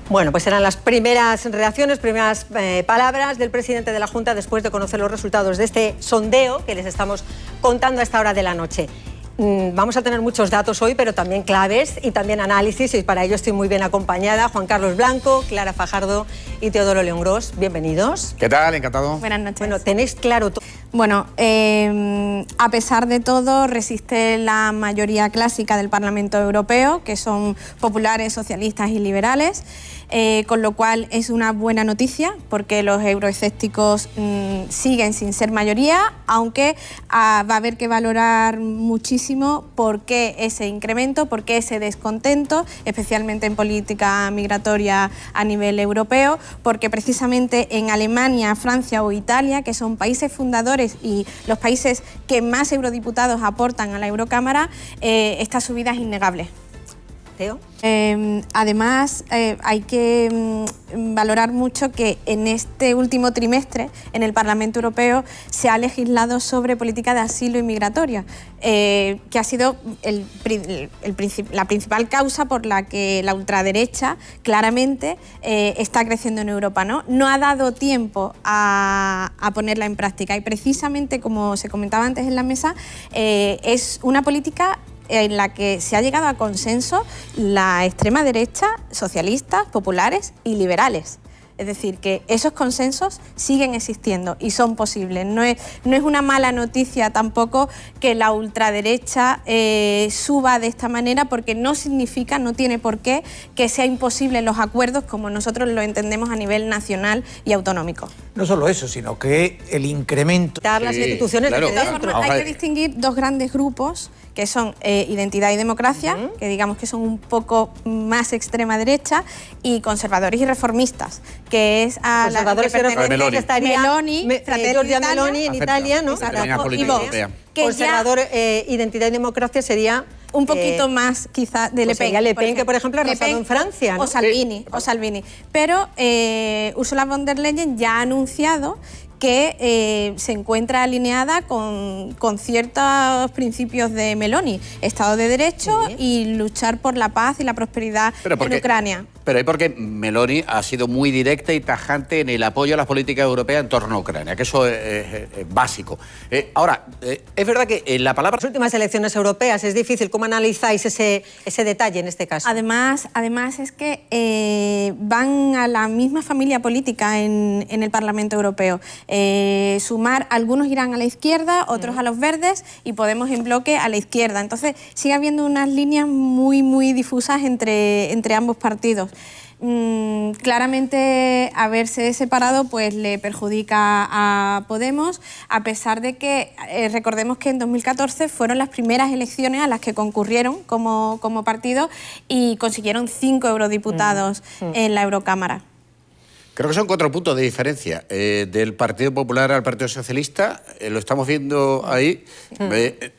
Bueno, pues eran las primeras reacciones, primeras palabras del presidente de la Junta después de conocer los resultados de este sondeo que les estamos contando a esta hora de la noche. Vamos a tener muchos datos hoy, pero también claves y también análisis, y para ello estoy muy bien acompañada. Juan Carlos Blanco, Clara Fajardo y Teodoro León Gros, bienvenidos. ¿Qué tal? Encantado. Buenas noches. Bueno, tenéis claro todo. Bueno, a pesar de todo, resiste la mayoría clásica del Parlamento Europeo, que son populares, socialistas y liberales, con lo cual es una buena noticia, porque los euroescépticos siguen sin ser mayoría, aunque va a haber que valorar muchísimo por qué ese incremento, por qué ese descontento, especialmente en política migratoria a nivel europeo, porque precisamente en Alemania, Francia o Italia, que son países fundadores y los países que más eurodiputados aportan a la Eurocámara, esta subida es innegable. Teo. Además, hay que valorar mucho que en este último trimestre en el Parlamento Europeo se ha legislado sobre política de asilo y migratoria, que ha sido la principal causa por la que la ultraderecha claramente está creciendo en Europa, ¿no? No ha dado tiempo a ponerla en práctica y precisamente, como se comentaba antes en la mesa, es una política en la que se ha llegado a consenso la extrema derecha, socialistas, populares y liberales. Es decir, que esos consensos siguen existiendo y son posibles. No es una mala noticia tampoco que la ultraderecha suba de esta manera, porque no significa, no tiene por qué, que sea imposible los acuerdos como nosotros lo entendemos a nivel nacional y autonómico. No solo eso, sino que el incremento... Las instituciones claro, de dentro. Hay que distinguir dos grandes grupos, que son Identidad y Democracia, que digamos que son un poco más extrema derecha, y conservadores y reformistas, que es a conservadores la que pertenece Meloni. Meloni, Giorgia Meloni en Italia, ¿no? y Vox, que Conservador, Identidad y Democracia sería... un poquito más quizá de Le Pen. Sería Le Pen, que por ejemplo ha arrasado en Francia, ¿no? O Salvini. Pero Ursula von der Leyen ya ha anunciado que se encuentra alineada con ciertos principios de Meloni, Estado de Derecho y luchar por la paz y la prosperidad en Ucrania. Pero es porque Meloni ha sido muy directa y tajante en el apoyo a las políticas europeas en torno a Ucrania, que eso es básico. Ahora, es verdad que la palabra... Las últimas elecciones europeas, es difícil. ¿Cómo analizáis ese detalle en este caso? Además es que van a la misma familia política en el Parlamento Europeo. Sumar, algunos irán a la izquierda, otros a los verdes, y Podemos en bloque a la izquierda. Entonces sigue habiendo unas líneas muy difusas entre ambos partidos. Claramente haberse separado pues le perjudica a Podemos, a pesar de que recordemos que en 2014 fueron las primeras elecciones a las que concurrieron como partido y consiguieron 5 eurodiputados en la Eurocámara. Creo que son 4 puntos de diferencia del Partido Popular al Partido Socialista. Lo estamos viendo ahí.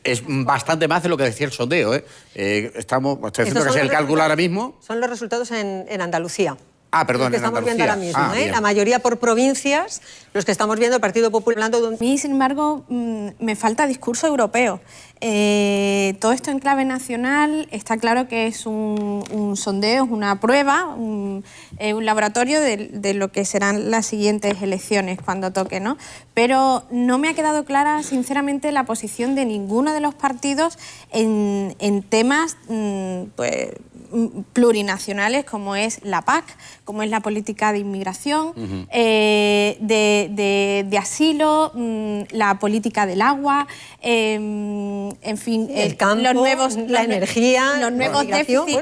Es bastante más de lo que decía el sondeo. Estoy haciendo casi el cálculo ahora mismo. Son los resultados en Andalucía. Ah, perdón, los que en estamos Andalucía. viendo ahora mismo, la mayoría por provincias, los que estamos viendo el Partido Popular hablando de un... A mí, sin embargo, me falta discurso europeo. Todo esto en clave nacional, está claro que es un sondeo, es una prueba, un laboratorio de lo que serán las siguientes elecciones cuando toque, ¿no? Pero no me ha quedado clara, sinceramente, la posición de ninguno de los partidos en temas pues, plurinacionales, como es la PAC, como es la política de inmigración, de asilo, la política del agua, en fin, el campo, la energía, los nuevos déficits,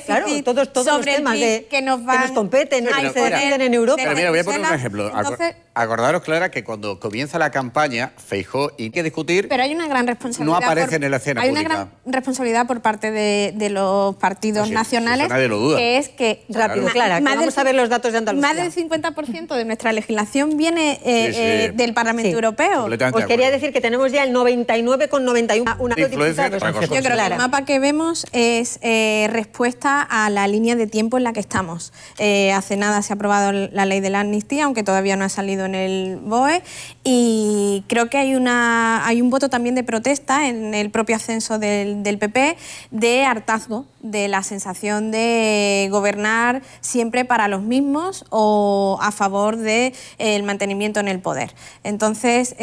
claro, todos sobre los temas que nos competen, que se deciden en Europa. Pero mira, voy a poner un ejemplo. Entonces, acordaros, Clara, que cuando comienza la campaña, Feijóo, y hay que discutir... Pero hay una gran responsabilidad... No aparecen en la escena pública. Hay una gran responsabilidad por parte de los partidos nacionales, nadie lo duda. que es que... Rápido, Clara, vamos a ver los datos de Andalucía. Más del 50% de nuestra legislación viene del Parlamento Europeo. Pues quería decir que tenemos ya el 99,91 diputados. Yo creo que el mapa que vemos es respuesta a la línea de tiempo en la que estamos. Hace nada se ha aprobado la ley de la amnistía, aunque todavía no ha salido tenido en el BOE, y creo que hay un voto también de protesta en el propio ascenso del PP, de hartazgo, de la sensación de gobernar siempre para los mismos o a favor del mantenimiento en el poder. Entonces,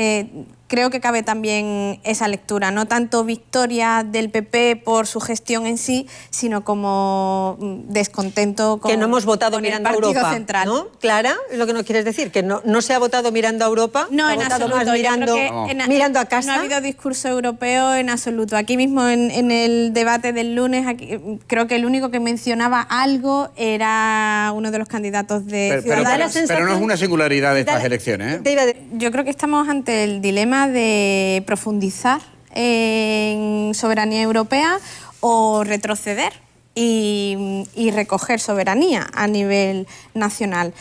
creo que cabe también esa lectura, no tanto victoria del PP por su gestión en sí, sino como descontento con, que no hemos votado con mirando el a Partido Europa, Central. ¿no? Clara, es lo que nos quieres decir, que no se ha votado mirando a Europa, No, se ha en votado absoluto. más Yo creo mirando, que mirando a casa. No ha habido discurso europeo en absoluto. Aquí mismo en el debate del lunes, creo que el único que mencionaba algo era uno de los candidatos de Ciudadanos. Pero no es una singularidad de estas elecciones, ¿eh? Yo creo que estamos ante el dilema de profundizar en soberanía europea o retroceder y recoger soberanía a nivel nacional.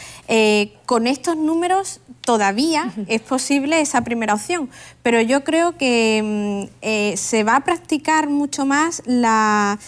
Con estos números todavía es posible esa primera opción, pero yo creo que se va a practicar mucho más la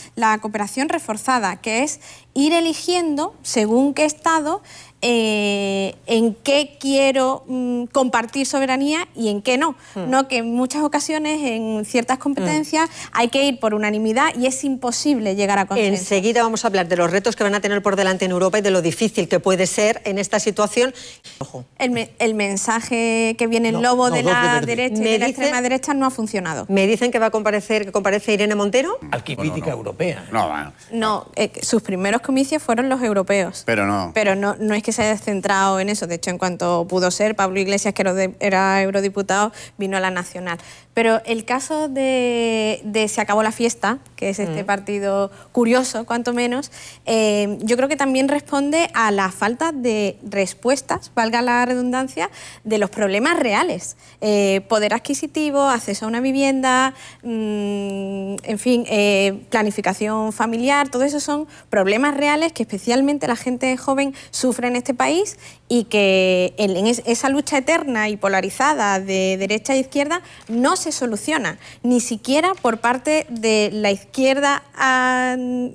cooperación reforzada, que es ir eligiendo, según qué estado, en qué quiero compartir soberanía y en qué no. No, que en muchas ocasiones, en ciertas competencias, hay que ir por unanimidad y es imposible llegar a consenso. Enseguida vamos a hablar de los retos que van a tener por delante en Europa y de lo difícil que puede ser en esta situación. Ojo. El mensaje que viene el lobo de la derecha y de la extrema derecha no ha funcionado. Me dicen que va a comparecer, que comparece Irene Montero. Alquimítica europea. No, bueno. No, sus primeros comicios fueron los europeos. Pero no. Pero no es que se haya centrado en eso. De hecho, en cuanto pudo ser, Pablo Iglesias, que era eurodiputado, vino a la nacional. Pero el caso de Se acabó la fiesta, que es este partido curioso, cuanto menos, yo creo que también responde a la falta de respuestas, valga la redundancia, de los problemas reales. Poder adquisitivo, acceso a una vivienda, en fin, planificación familiar, todo eso son problemas reales que especialmente la gente joven sufre en este país y que en esa lucha eterna y polarizada de derecha e izquierda no se soluciona, ni siquiera por parte de la izquierda,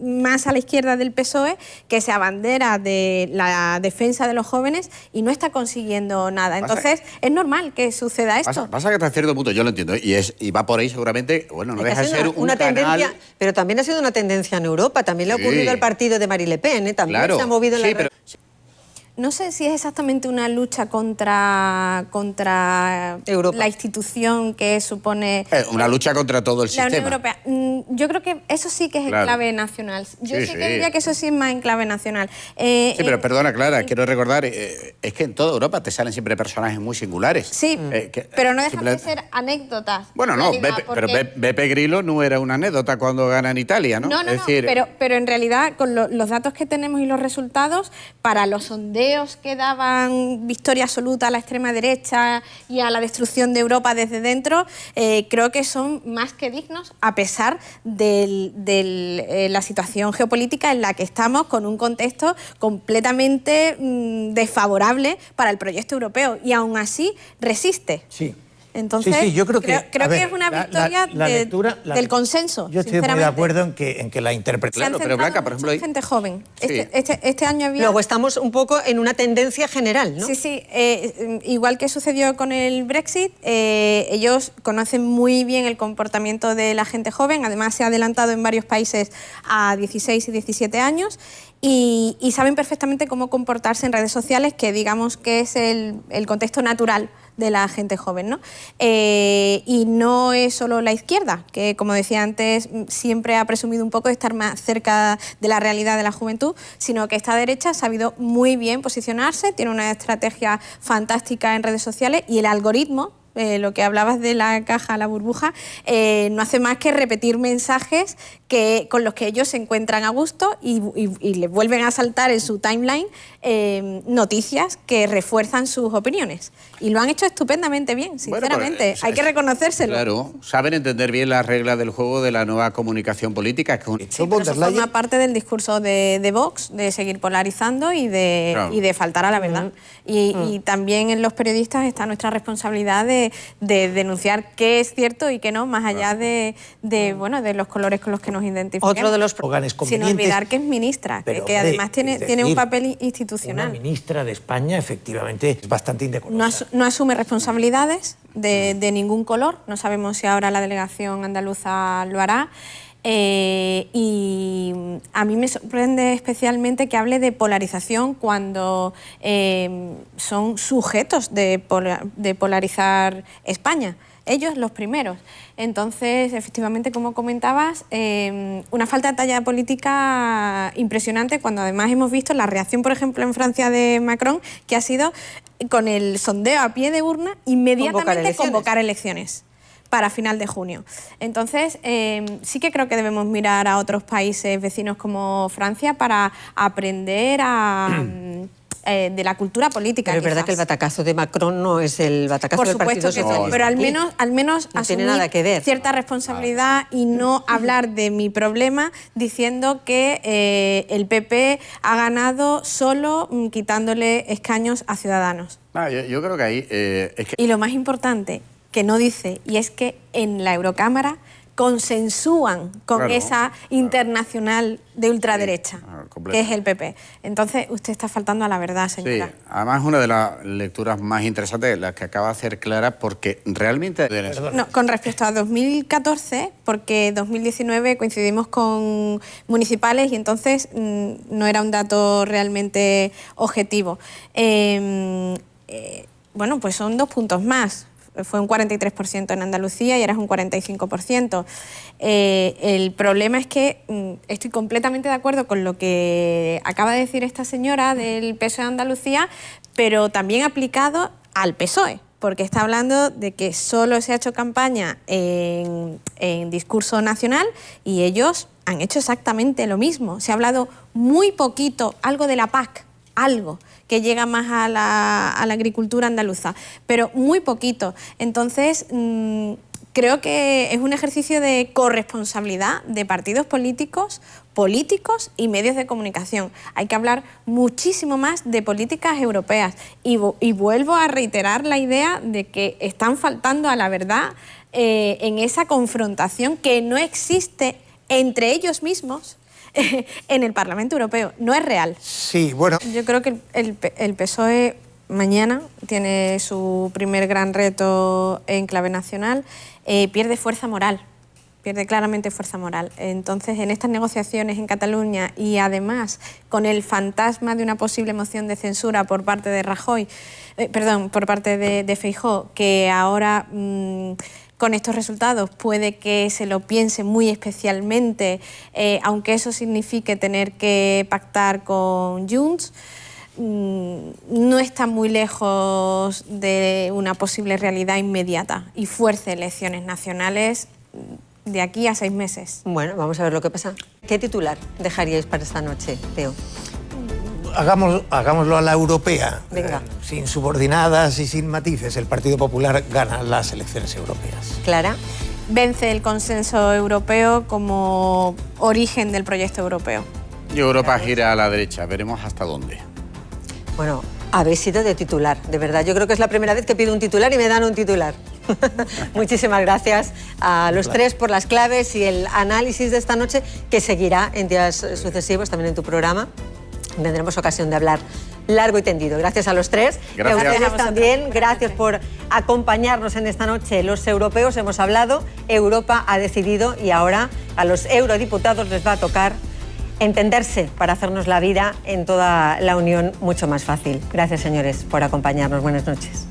más a la izquierda del PSOE, que se abandera de la defensa de los jóvenes y no está consiguiendo nada. Entonces, es normal que suceda esto. Pasa que hasta cierto punto, yo lo entiendo, y va por ahí seguramente, bueno, no deja de ser un tendencia, canal... pero también ha sido una tendencia en Europa, también le ha ocurrido al partido de Marine Le Pen, ¿eh? También Claro, se ha movido en sí, la... pero... No sé si es exactamente una lucha contra Europa, la institución que supone... una lucha contra todo el la sistema. Unión Europea. Yo creo que eso sí que es en clave nacional. Yo sí que diría que eso sí es más en clave nacional. Sí, pero perdona, Clara, quiero recordar, es que en toda Europa te salen siempre personajes muy singulares. Sí, pero no dejan de ser anécdotas. Bueno, no, pero Beppe Grillo no era una anécdota cuando gana en Italia, ¿no? No, es decir... pero en realidad, con los datos que tenemos y los resultados, para los sondeos que daban victoria absoluta a la extrema derecha y a la destrucción de Europa desde dentro, creo que son más que dignos, a pesar de la situación geopolítica en la que estamos, con un contexto completamente desfavorable para el proyecto europeo, y aún así resiste. Sí. Entonces, sí, yo creo que es una victoria del consenso. Yo estoy muy de acuerdo en que la interpretación... Claro, pero Blanca, por ejemplo... Hay gente joven. Sí. Este año había... Luego estamos un poco en una tendencia general, ¿no? Sí. Igual que sucedió con el Brexit, ellos conocen muy bien el comportamiento de la gente joven. Además, se ha adelantado en varios países a 16 y 17 años. Y saben perfectamente cómo comportarse en redes sociales, que digamos que es el contexto natural de la gente joven, ¿no? Y no es solo la izquierda, que como decía antes, siempre ha presumido un poco de estar más cerca de la realidad de la juventud, sino que esta derecha ha sabido muy bien posicionarse, tiene una estrategia fantástica en redes sociales, y el algoritmo, lo que hablabas de la caja, la burbuja, no hace más que repetir mensajes con los que ellos se encuentran a gusto y les vuelven a saltar en su timeline noticias que refuerzan sus opiniones. Y lo han hecho estupendamente bien, sinceramente. Bueno, hay que reconocérselo. Claro, saben entender bien las reglas del juego de la nueva comunicación política. Sí, pero eso forma parte del discurso de Vox, de seguir polarizando y de faltar a la verdad. Y también en los periodistas está nuestra responsabilidad de de denunciar qué es cierto y qué no, más allá de los colores con los que nos identificamos. Otro de los sin olvidar que es ministra, pero, que además tiene un papel institucional. Una ministra de España, efectivamente, es bastante indecorosa. No asume responsabilidades de ningún color. No sabemos si ahora la delegación andaluza lo hará. Y a mí me sorprende especialmente que hable de polarización cuando son sujetos de polarizar España. Ellos los primeros. Entonces, efectivamente, como comentabas, una falta de talla política impresionante cuando además hemos visto la reacción, por ejemplo, en Francia de Macron, que ha sido con el sondeo a pie de urna, inmediatamente convocar elecciones para final de junio. Entonces, sí que creo que debemos mirar a otros países vecinos como Francia para aprender de la cultura política. Pero es verdad que el batacazo de Macron no es el batacazo del Partido Socialista. Por supuesto que no, pero al menos no asumir tiene nada que ver. Cierta responsabilidad y no hablar de mi problema diciendo que el PP ha ganado solo quitándole escaños a Ciudadanos. Yo creo que ahí... Y lo más importante que no dice, y es que en la Eurocámara consensúan con esa internacional de ultraderecha, que es el PP. Entonces, usted está faltando a la verdad, señora. Sí, además una de las lecturas más interesantes, la que acaba de hacer Clara, porque realmente... No, con respecto a 2014, porque 2019 coincidimos con municipales y entonces no era un dato realmente objetivo. Bueno, pues son 2 puntos más. Fue un 43% en Andalucía y ahora es un 45%. El problema es que estoy completamente de acuerdo con lo que acaba de decir esta señora del PSOE de Andalucía, pero también aplicado al PSOE, porque está hablando de que solo se ha hecho campaña en discurso nacional y ellos han hecho exactamente lo mismo. Se ha hablado muy poquito, algo de la PAC, algo que llega más a la agricultura andaluza, pero muy poquito. Entonces, creo que es un ejercicio de corresponsabilidad de partidos políticos y medios de comunicación. Hay que hablar muchísimo más de políticas europeas y vuelvo a reiterar la idea de que están faltando a la verdad en esa confrontación que no existe entre ellos mismos en el Parlamento Europeo. No es real. Sí, bueno. Yo creo que el PSOE mañana tiene su primer gran reto en clave nacional. Pierde fuerza moral, pierde claramente fuerza moral. Entonces, en estas negociaciones en Cataluña y además con el fantasma de una posible moción de censura por parte de Rajoy, por parte de Feijóo, que ahora... con estos resultados puede que se lo piense muy especialmente, aunque eso signifique tener que pactar con Junts, no está muy lejos de una posible realidad inmediata y fuerce elecciones nacionales de aquí a 6 meses. Bueno, vamos a ver lo que pasa. ¿Qué titular dejaríais para esta noche, Teo? Hagámoslo a la europea. Venga. Sin subordinadas y sin matices, el Partido Popular gana las elecciones europeas. Clara. Vence el consenso europeo como origen del proyecto europeo. Y Europa gira a la derecha, veremos hasta dónde. Bueno, habéis sido de titular, de verdad. Yo creo que es la primera vez que pido un titular y me dan un titular. Muchísimas gracias a los tres por las claves y el análisis de esta noche, que seguirá en días sucesivos también en tu programa. Tendremos ocasión de hablar largo y tendido. Gracias a los tres. Gracias. Y a ustedes también. Gracias por acompañarnos en esta noche. Los europeos hemos hablado, Europa ha decidido y ahora a los eurodiputados les va a tocar entenderse para hacernos la vida en toda la Unión mucho más fácil. Gracias, señores, por acompañarnos. Buenas noches.